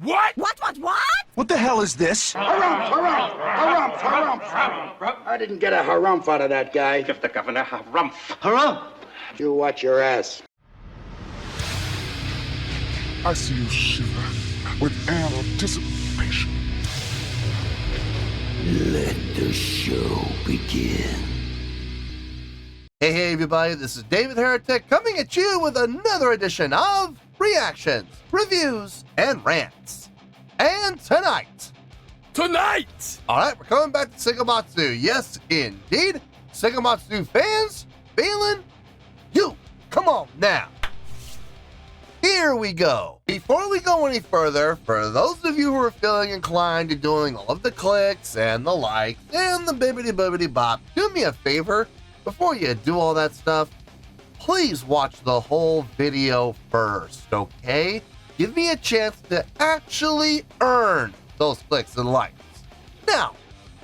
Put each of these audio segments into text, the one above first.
What? What? What the hell is this? Harumph. I didn't get a harumph out of that guy. Give the governor harumph. Harumph. You watch your ass. I see you shiver with anticipation. Let the show begin. Hey everybody, this is David Heretic coming at you with another edition of reactions, reviews, and rants. And tonight, alright, we're coming back to Seikima-II. Yes, indeed, Seikima-II fans feeling you. Come on now. Here we go. Before we go any further, for those of you who are feeling inclined to doing all of the clicks and the likes and the bibbity-bobbity bop, do me a favor. Before you do all that stuff, please watch the whole video first, okay? Give me a chance to actually earn those clicks and likes. Now,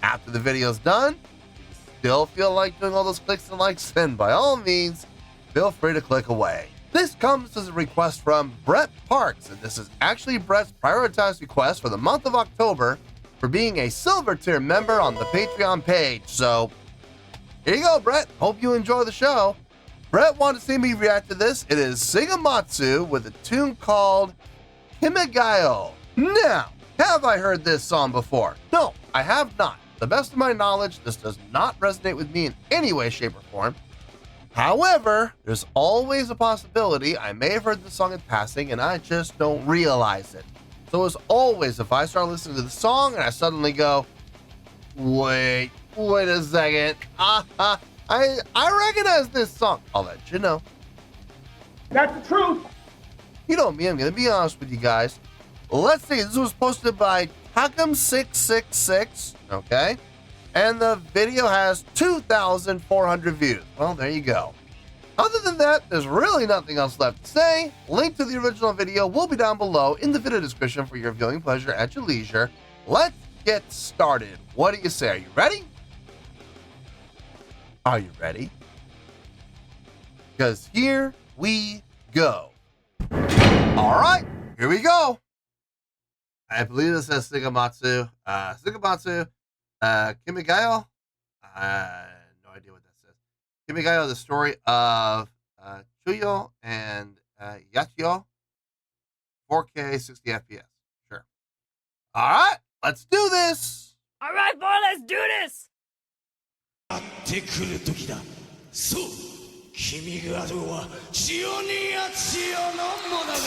after the video's done, if you still feel like doing all those clicks and likes, then by all means, feel free to click away. This comes as a request from Brett Parks, and this is actually Brett's prioritized request for the month of October for being a silver tier member on the Patreon page, so here you go, Brett. Hope you enjoy the show. Brett wanted to see me react to this. It is Seikima-II with a tune called Kimigayo. Now, have I heard this song before? No, I have not. To the best of my knowledge, this does not resonate with me in any way, shape, or form. However, there's always a possibility I may have heard the song in passing and I just don't realize it. So as always, if I start listening to the song and I suddenly go, wait a second, I recognize this song, I'll let you know. That's the truth. You know me, I'm gonna be honest with you guys. Let's see, this was posted by Takum666, okay? And the video has 2,400 views. Well, there you go. Other than that, there's really nothing else left to say. Link to the original video will be down below in the video description for your viewing pleasure at your leisure. Let's get started. What do you say? Are you ready? Are you ready? Because here we go. All right, here we go. I believe this says Seikima-II. Seikima-II. Kimigayo? No idea what that says. Kimigayo, the story of Chuyo and Yachio. 4K, 60 FPS. Sure. All right, let's do this. All right, boy, let's do this. やってくる時だ。そう、君がどうは千代にや千代の物語。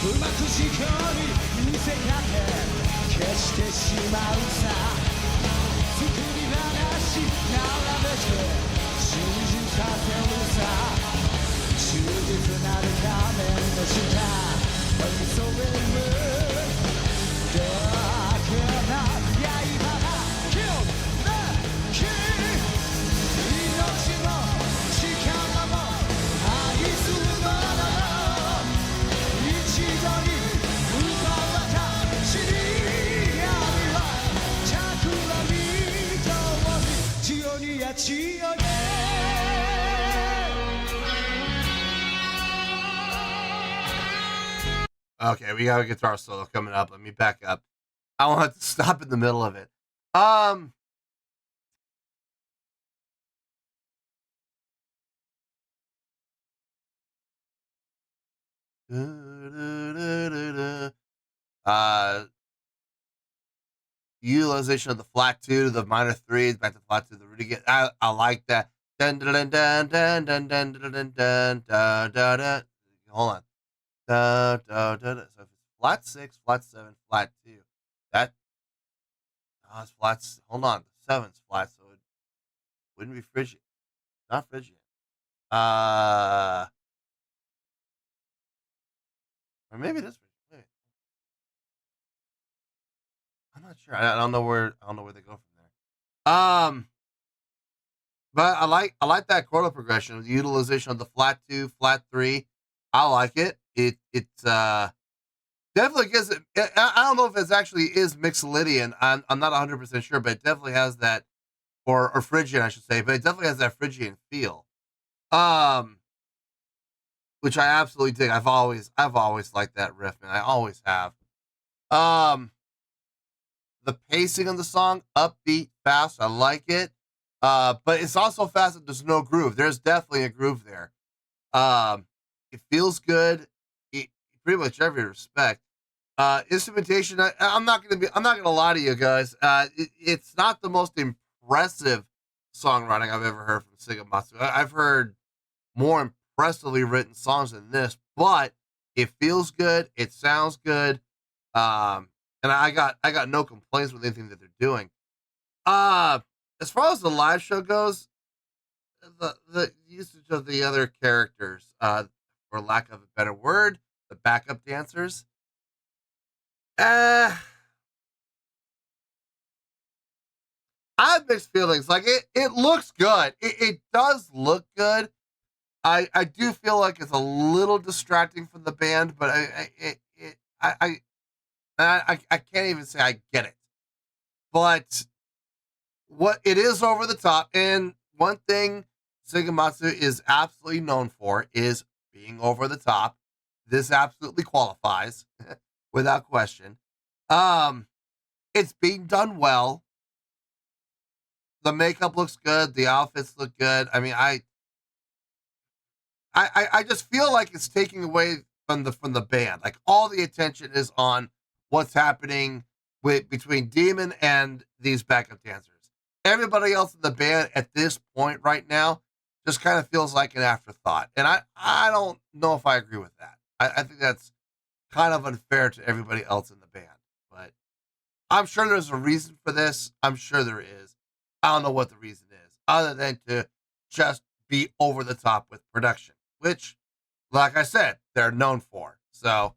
うまく時間に見せかけ消してしまうさ作り話並べて信じさせるさ忠実なる仮面の下寄り添えるだから刃がキルなき命も力も愛するもの一度に奪われた死に闇は企み通り千代にや千代ね Okay, we got a guitar solo coming up. Let me back up. I don't have to stop in the middle of it. Utilization of the flat 2 to the minor 3, back to flat 2 to the really good. I like that. Dun, dun, dun, dun, dun, dun, dun, dun, dun, dun, dun, dun, dun. Hold on. Dun, dun, dun, dun. So if it's flat 6, flat 7, flat 2, that it's flat. Hold on, the 7's flat, so it wouldn't be Phrygian. Not Phrygian. Or maybe it is Phrygian. Wait. I'm not sure. I don't know where they go from there. But I like that chordal progression, the utilization of the flat 2, flat 3. I like it. It definitely gives it. I don't know if it actually is Mixolydian. I'm not 100% sure, but it definitely has that, or Phrygian, I should say. But it definitely has that Phrygian feel, which I absolutely dig. I've always liked that riff, man. I always have. The pacing of the song, upbeat, fast. I like it. But it's also fast that there's no groove. There's definitely a groove there. It feels good in pretty much every respect. Instrumentation, I'm not gonna lie to you guys. It's not the most impressive songwriting I've ever heard from Seikima-II. I've heard more impressively written songs than this, but it feels good. It sounds good. And I got no complaints with anything that they're doing. As far as the live show goes, the usage of the other characters, for lack of a better word, the backup dancers, I have mixed feelings. Like it looks good. It does look good. I do feel like it's a little distracting from the band, but I can't even say I get it. But what it is over the top, and one thing Seikima-II is absolutely known for is being over the top. This absolutely qualifies without question. It's being done well. The makeup looks good. The outfits look good. I mean, I just feel like it's taking away from the band. Like all the attention is on what's happening between Demon and these backup dancers. Everybody else in the band at this point right now just kind of feels like an afterthought. And I don't know if I agree with that. I think that's kind of unfair to everybody else in the band. But I'm sure there's a reason for this. I'm sure there is. I don't know what the reason is, other than to just be over the top with production, which, like I said, they're known for. So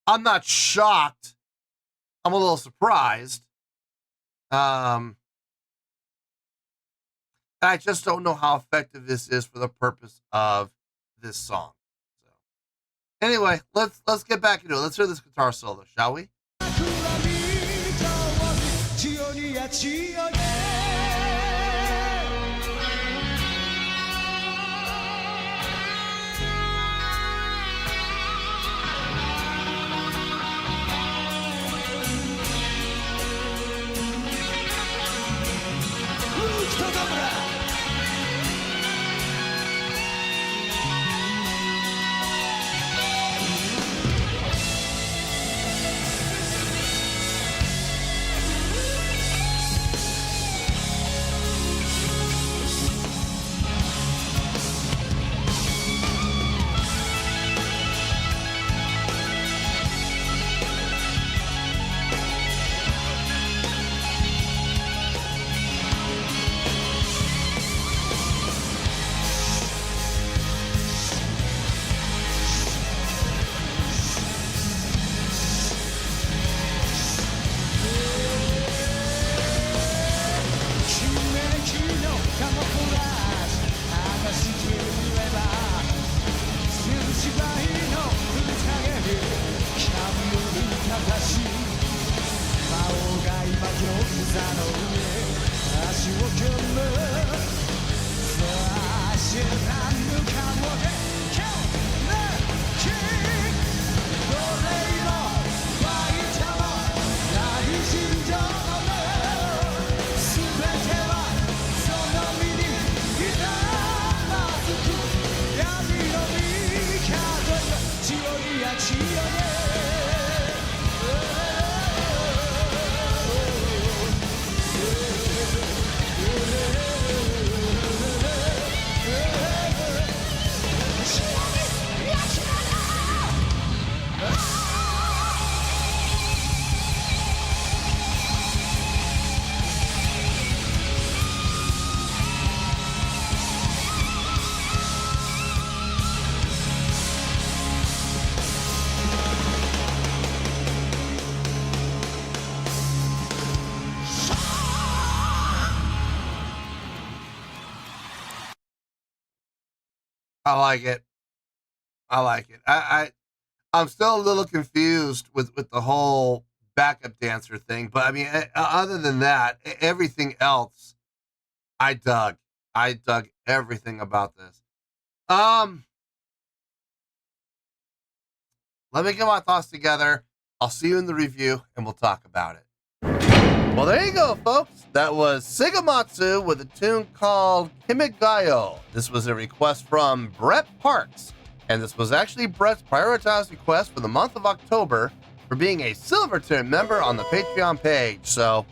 I'm not shocked. I'm a little surprised. I just don't know how effective this is for the purpose of this song. So, anyway, let's get back into it. Let's hear this guitar solo, shall we? りやちよI like it. I like it. I'm still a little confused with the whole backup dancer thing, but I mean, other than that, everything else, I dug. I dug everything about this. Let me get my thoughts together. I'll see you in the review, and we'll talk about it. Well, there you go, folks. That was Seikima-II with a tune called Kimigayo. This was a request from Brett Parks, and this was actually Brett's prioritized request for the month of October for being a Silverton member on the Patreon page. So,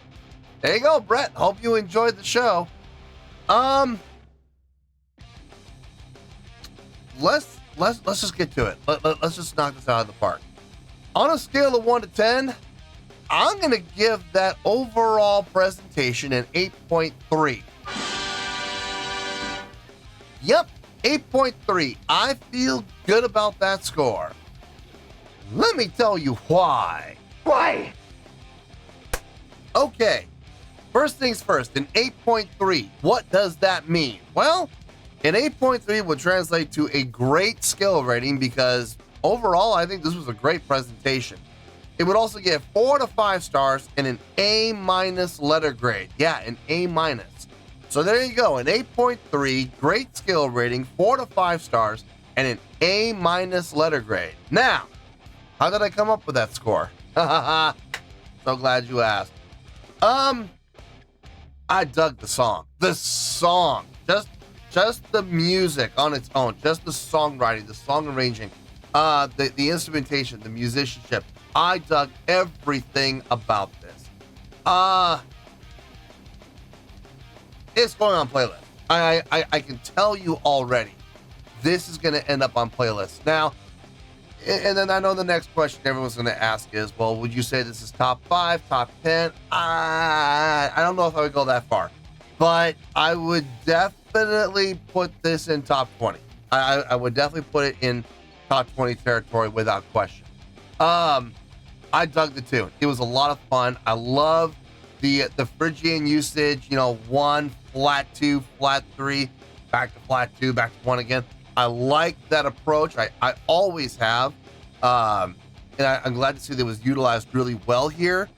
there you go, Brett. Hope you enjoyed the show. Let's just get to it. Let's just knock this out of the park. On a scale of 1 to 10, I'm going to give that overall presentation an 8.3. Yep, 8.3. I feel good about that score. Let me tell you why. Why? Okay, first things first, an 8.3. What does that mean? Well, an 8.3 would translate to a great skill rating because overall, I think this was a great presentation. It would also get 4 to 5 stars and an A- letter grade. Yeah, an A-. So there you go, an 8.3, great skill rating, 4 to 5 stars, and an A- letter grade. Now, how did I come up with that score? So glad you asked. I dug the song. The song. Just the music on its own. Just the songwriting, the song arranging, the instrumentation, the musicianship. I dug everything about this. It's going on playlist. I can tell you already, this is going to end up on playlist. Now, and then I know the next question everyone's going to ask is, well, would you say this is top 5, top 10? I don't know if I would go that far, but I would definitely put this in top 20. I would definitely put it in top 20 territory without question. I dug the tune. It was a lot of fun. I love the Phrygian usage, 1, flat 2, flat 3, back to flat 2, back to 1 again. I like that approach. I always have. And I'm glad to see that it was utilized really well here.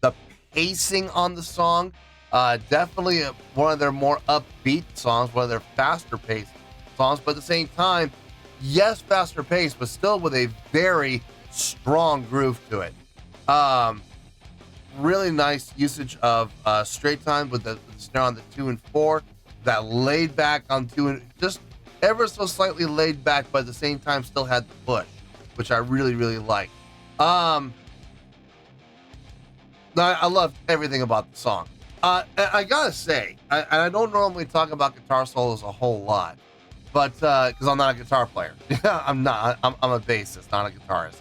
The pacing on the song, definitely one of their more upbeat songs, one of their faster paced songs, but at the same time, yes, faster paced, but still with a very strong groove to it. Really nice usage of straight time with the snare on the 2 and 4, that laid back on 2 and just ever so slightly laid back, but at the same time still had the push, which I really, really like. I loved everything about the song. And I gotta say, I don't normally talk about guitar solos a whole lot, but because I'm not a guitar player. I'm not. I'm a bassist, not a guitarist.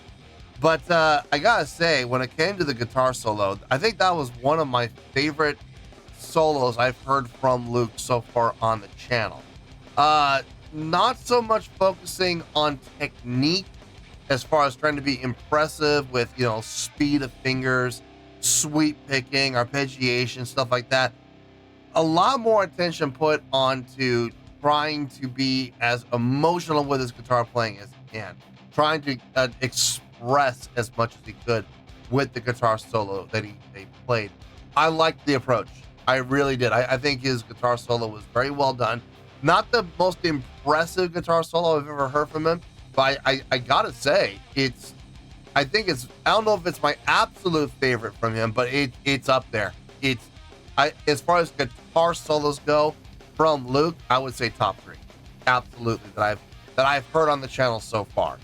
But I gotta say, when it came to the guitar solo, I think that was one of my favorite solos I've heard from Luke so far on the channel. Not so much focusing on technique as far as trying to be impressive with, speed of fingers, sweep picking, arpeggiation, stuff like that. A lot more attention put onto trying to be as emotional with his guitar playing as he can, trying to express as much as he could with the guitar solo that they played. I liked the approach. I really did. I think his guitar solo was very well done. Not the most impressive guitar solo I've ever heard from him, but I gotta say, I don't know if it's my absolute favorite from him, but it's up there. As far as guitar solos go from Luke, I would say top 3. Absolutely, that I've heard on the channel so far.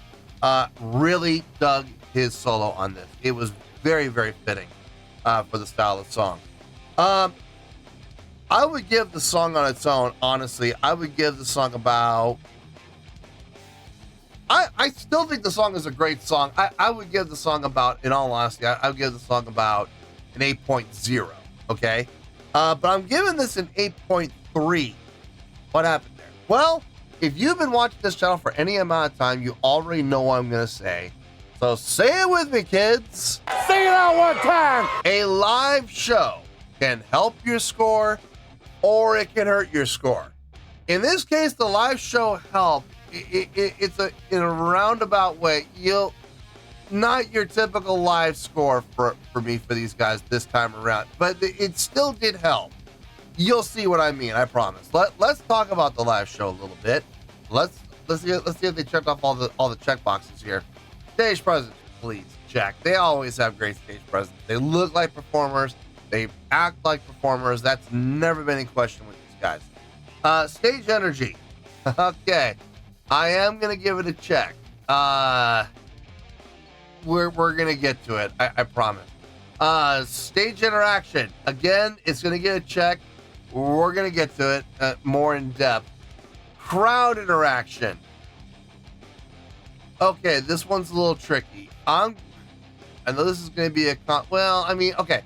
Really dug his solo on this. It was very, very fitting for the style of song. I would give the song on its own, honestly, I would give the song about... I still think the song is a great song. I would give the song about, in all honesty, I would give the song about an 8.0, okay? But I'm giving this an 8.3. What happened there? Well, if you've been watching this channel for any amount of time, you already know what I'm going to say. So say it with me, kids. Say it out one time. A live show can help your score or it can hurt your score. In this case, the live show helped. It's in a roundabout way. Not your typical live score for me for these guys this time around, but it still did help. You'll see what I mean, I promise. Let's talk about the live show a little bit. Let's see if they checked off all the check boxes here. Stage presence, please check. They always have great stage presence. They look like performers. They act like performers. That's never been in question with these guys. Stage energy. Okay, I am gonna give it a check. We're gonna get to it. I promise. Stage interaction. Again, it's gonna get a check. We're gonna get to it more in depth. Crowd interaction. Okay, this one's a little tricky. I know this is gonna be okay.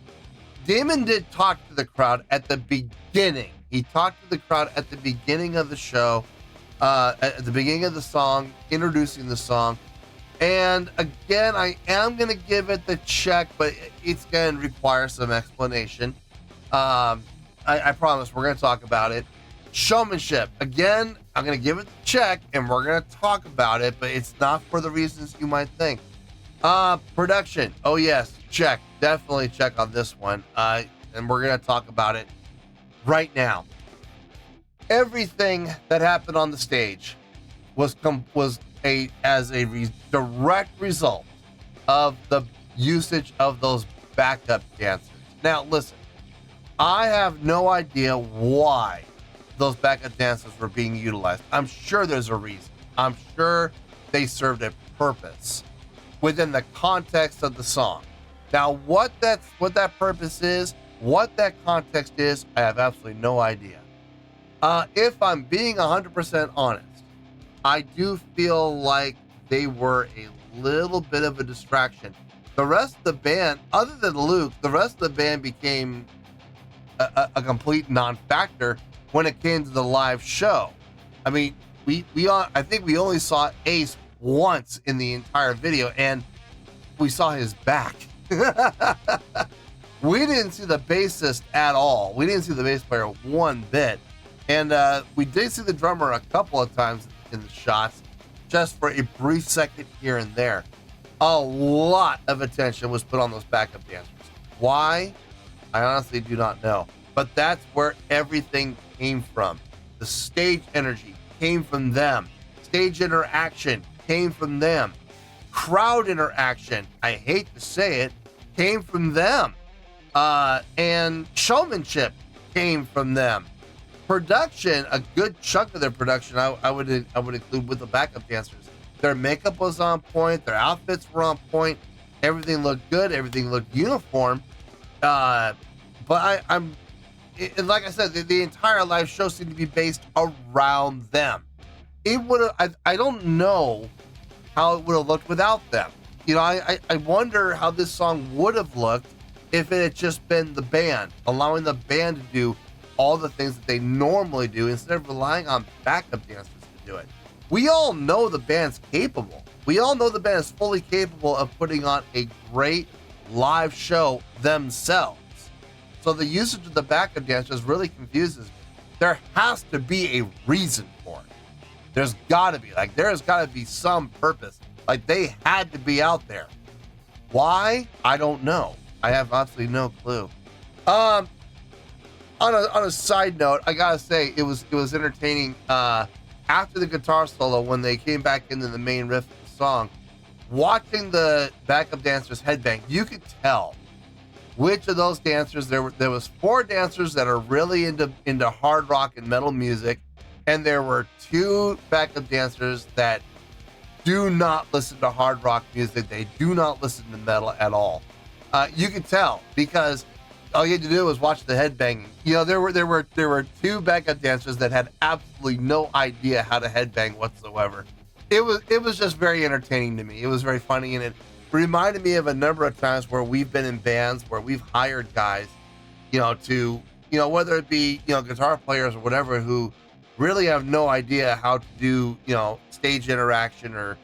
Damon did talk to the crowd at the beginning. He talked to the crowd at the beginning of the show, at the beginning of the song, introducing the song. And again, I am going to give it the check, but it's going to require some explanation. I promise we're going to talk about it. Showmanship. Again, I'm going to give it the check, and we're going to talk about it, but it's not for the reasons you might think. Production. Oh, yes. Check. Definitely check on this one. And we're going to talk about it right now. Everything that happened on the stage was direct result of the usage of those backup dancers. Now, listen, I have no idea why those backup dancers were being utilized. I'm sure there's a reason. I'm sure they served a purpose within the context of the song. Now, what that purpose is, what that context is, I have absolutely no idea. If I'm being 100% honest, I do feel like they were a little bit of a distraction. The rest of the band, other than Luke, the rest of the band became a complete non-factor when it came to the live show. I mean, I think we only saw Ace once in the entire video, and we saw his back. We didn't see the bassist at all. We didn't see the bass player one bit. And we did see the drummer a couple of times in the shots, just for a brief second here and there. A lot of attention was put on those backup dancers. Why? I honestly do not know. But that's where everything came from. The stage energy came from them. Stage interaction came from them. Crowd interaction, I hate to say it, came from them. And showmanship came from them. Production, a good chunk of their production, I would include with the backup dancers. Their makeup was on point. Their outfits were on point. Everything looked good. Everything looked uniform. But I'm like I said, the entire live show seemed to be based around them. It would have. I don't know how it would have looked without them. You know, I wonder how this song would have looked if it had just been the band, allowing the band to do all the things that they normally do instead of relying on backup dancers to do it. We all know the band's capable. We all know the band is fully capable of putting on a great live show themselves. So the usage of the backup dancers really confuses me. There has to be a reason for it. There's got to be. There's got to be some purpose. They had to be out there. Why? I don't know. I have absolutely no clue. On a side note, I gotta say it was entertaining. After the guitar solo, when they came back into the main riff of the song, watching the backup dancers headbang, you could tell which of those dancers there was 4 dancers that are really into hard rock and metal music, and there were 2 backup dancers that do not listen to hard rock music. They do not listen to metal at all. You can tell because all you had to do was watch the headbanging. You know, there were two backup dancers that had absolutely no idea how to headbang whatsoever. It was just very entertaining to me. It was very funny, and it reminded me of a number of times where we've been in bands where we've hired guys, you know, to, you know, whether it be, you know, guitar players or whatever, who really have no idea how to do, you know, stage interaction or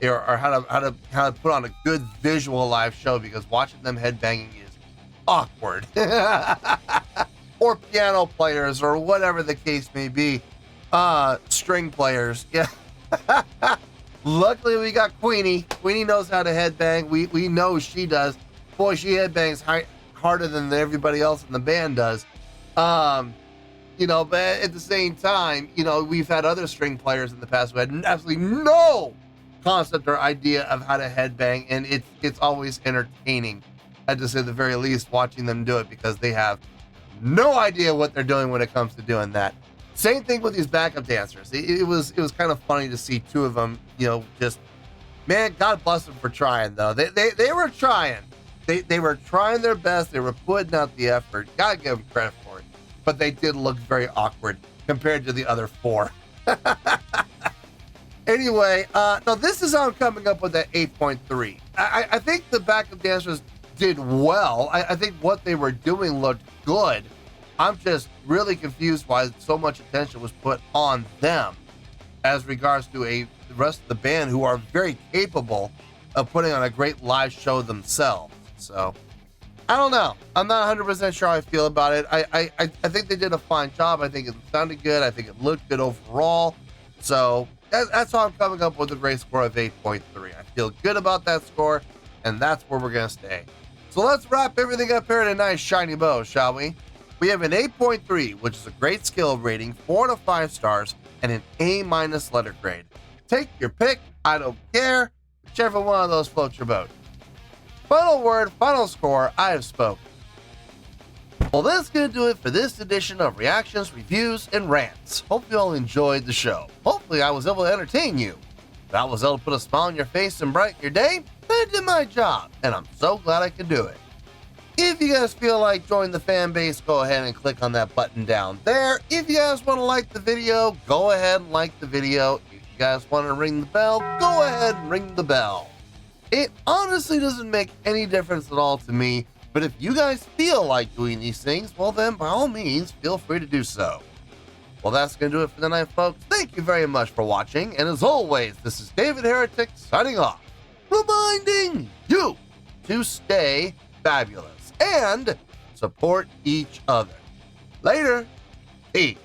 how to put on a good visual live show, because watching them headbanging is awkward. Or piano players or whatever the case may be. String players. Yeah. Luckily we got Queenie. Queenie knows how to headbang. We know she does. Boy, she headbangs harder than everybody else in the band does. You know, but at the same time, you know, we've had other string players in the past who had absolutely no concept or idea of how to headbang, and it's always entertaining, to say the very least, watching them do it, because they have no idea what they're doing when it comes to doing that. Same thing with these backup dancers. It was kind of funny to see two of them, you know, just, man, God bless them for trying, though. They were trying. They were trying their best. They were putting out the effort. Gotta give them credit for it. But they did look very awkward compared to the other four. Anyway, now this is how I'm coming up with that 8.3. I think the backup dancers did well. I think what they were doing looked good. I'm just really confused why so much attention was put on them as regards to the rest of the band, who are very capable of putting on a great live show themselves. So, I don't know. I'm not 100% sure how I feel about it. I think they did a fine job. I think it sounded good. I think it looked good overall. So, that's how I'm coming up with a great score of 8.3. I feel good about that score, and that's where we're going to stay. So let's wrap everything up here in a nice shiny bow, shall we? We have an 8.3, which is a great skill rating, 4 out of 5 stars, and an A- letter grade. Take your pick. I don't care. Whichever one of those floats your boat. Final word, final score, I have spoken. Well, that's going to do it for this edition of Reactions, Reviews, and Rants. Hope you all enjoyed the show. Hopefully I was able to entertain you. If I was able to put a smile on your face and brighten your day, I did my job, and I'm so glad I could do it. If you guys feel like joining the fan base, go ahead and click on that button down there. If you guys want to like the video, go ahead and like the video. If you guys want to ring the bell, go ahead and ring the bell. It honestly doesn't make any difference at all to me, but if you guys feel like doing these things, well then, by all means, feel free to do so. Well, that's going to do it for tonight, folks. Thank you very much for watching, and as always, this is David Heretic signing off, reminding you to stay fabulous and support each other. Later. Peace.